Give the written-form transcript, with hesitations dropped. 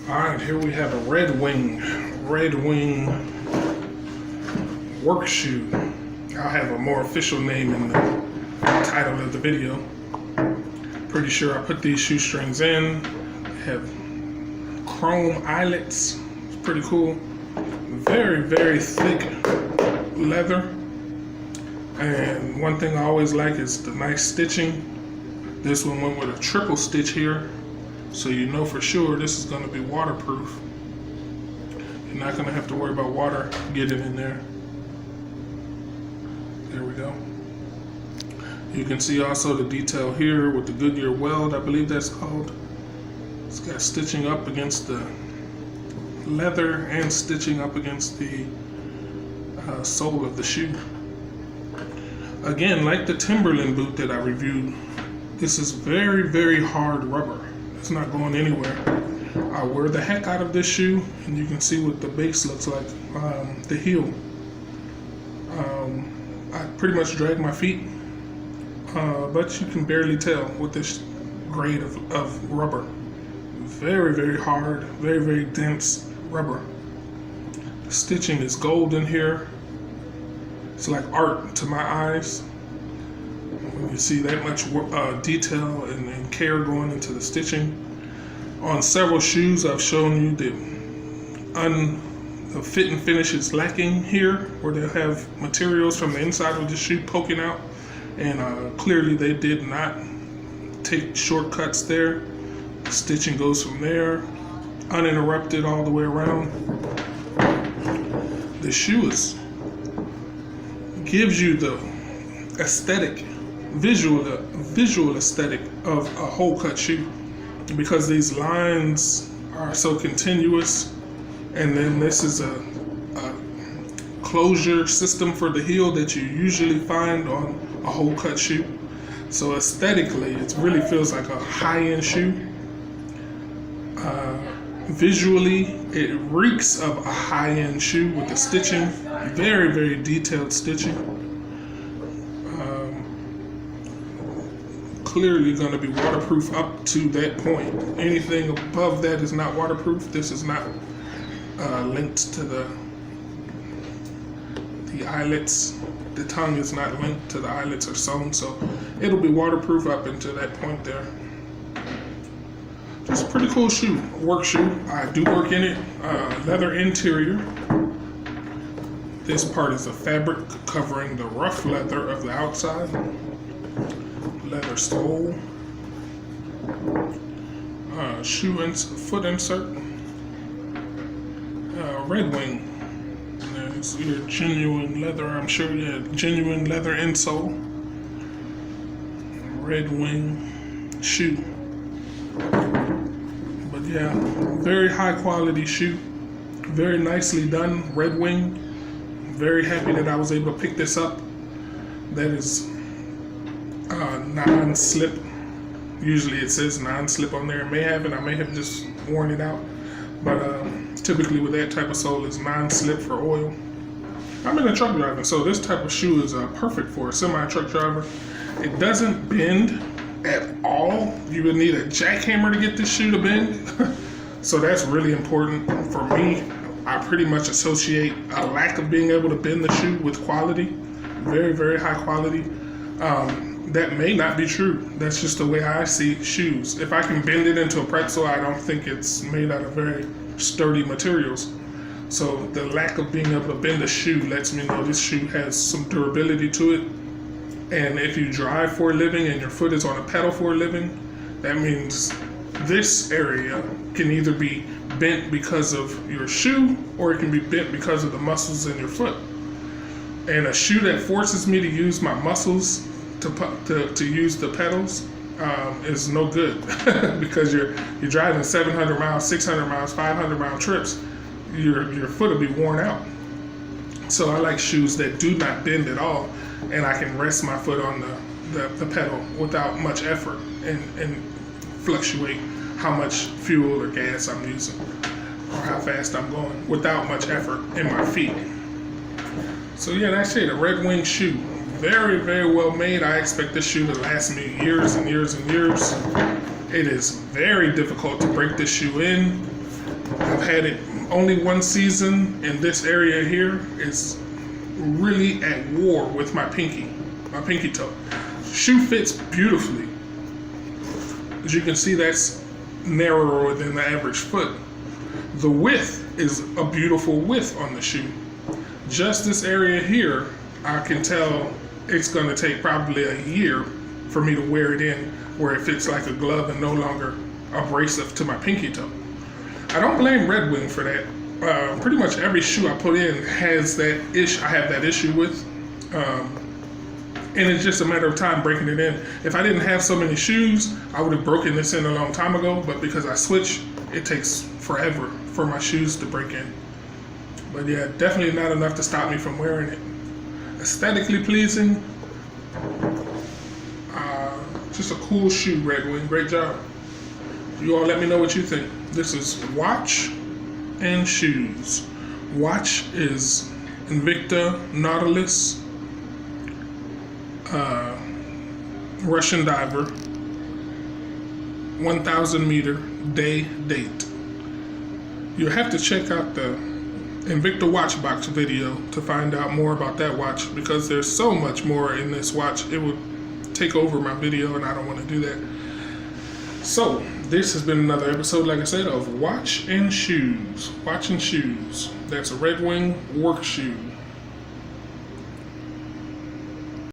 Alright, here we have a Redwing work shoe. I'll have a more official name in the title of the video. Pretty sure I put these shoestrings in. They have chrome eyelets. It's pretty cool. Very, very thick leather. And one thing I always like is the nice stitching. This one went with a triple stitch here. So you know for sure this is going to be waterproof. You're not going to have to worry about water getting in there. There we go. You can see also the detail here with the Goodyear Welt, I believe that's called. It's got stitching up against the leather and stitching up against the sole of the shoe. Again, like the Timberland boot that I reviewed, this is very, very hard rubber. It's not going anywhere. I wear the heck out of this shoe, and you can see what the base looks like, the heel. I pretty much drag my feet, but you can barely tell with this grade of rubber. Very, very hard, very, very dense rubber. The stitching is golden here. It's like art to my eyes. When you see that much detail and care going into the stitching. On several shoes, I've shown you the fit and finish is lacking here, where they'll have materials from the inside of the shoe poking out. And clearly they did not take shortcuts there. The stitching goes from there, uninterrupted all the way around. The shoe gives you the aesthetic, visual aesthetic of a hole cut shoe, because these lines are so continuous, and then this is a closure system for the heel that you usually find on a hole cut shoe. So aesthetically, it really feels like a high-end shoe. Visually, it reeks of a high-end shoe with the stitching, very, very detailed stitching. Clearly going to be waterproof up to that point. Anything above that is not waterproof. This is not linked to the eyelets. The tongue is not linked to the eyelets or sewn, so it'll be waterproof up into that point there. Just a pretty cool shoe, work shoe. I do work in it. Leather interior. This part is a fabric covering the rough leather of the outside. Leather sole, foot insert, Redwing. It's your genuine leather, I'm sure. Yeah, genuine leather insole. Redwing shoe. But yeah, very high quality shoe, very nicely done. Redwing. Very happy that I was able to pick this up. That is non-slip. Usually it says non-slip on there. It may have it. I may have just worn it out. But typically with that type of sole is non-slip for oil. I'm in a truck driving, so this type of shoe is perfect for a semi-truck driver. It doesn't bend at all. You would need a jackhammer to get this shoe to bend. So that's really important for me. I pretty much associate a lack of being able to bend the shoe with quality. Very, very high quality. That may not be true. That's just the way I see shoes. If I can bend it into a pretzel, I don't think it's made out of very sturdy materials. So the lack of being able to bend a shoe lets me know this shoe has some durability to it. And if you drive for a living and your foot is on a pedal for a living, that means this area can either be bent because of your shoe, or it can be bent because of the muscles in your foot. And a shoe that forces me to use my muscles to use the pedals is no good. Because you're driving 700 miles, 600 miles, 500 mile trips, your foot will be worn out. So I like shoes that do not bend at all, and I can rest my foot on the pedal without much effort and fluctuate how much fuel or gas I'm using or how fast I'm going without much effort in my feet. So yeah, that's it, a Redwing shoe. Very, very well made. I expect this shoe to last me years and years and years. It is very difficult to break this shoe in. I've had it only one season, and this area here is really at war with my pinky toe. Shoe fits beautifully. As you can see, that's narrower than the average foot. The width is a beautiful width on the shoe. Just this area here, I can tell it's going to take probably a year for me to wear it in where it fits like a glove and no longer abrasive to my pinky toe. I don't blame Redwing for that. Pretty much every shoe I put in has that issue. I have that issue with. And it's just a matter of time breaking it in. If I didn't have so many shoes, I would have broken this in a long time ago, but because I switch, it takes forever for my shoes to break in. But yeah, definitely not enough to stop me from wearing it. Aesthetically pleasing. Just a cool shoe, Redwing. Great job. You all let me know what you think. This is watch and shoes. Watch is Invicta Nautilus. Russian diver, 1,000 meter day date. You'll have to check out the Invicta watch box video to find out more about that watch, because there's so much more in this watch. It would take over my video and I don't want to do that. So this has been another episode, like I said, of Watch and Shoes. Watch and Shoes. That's a Redwing work shoe.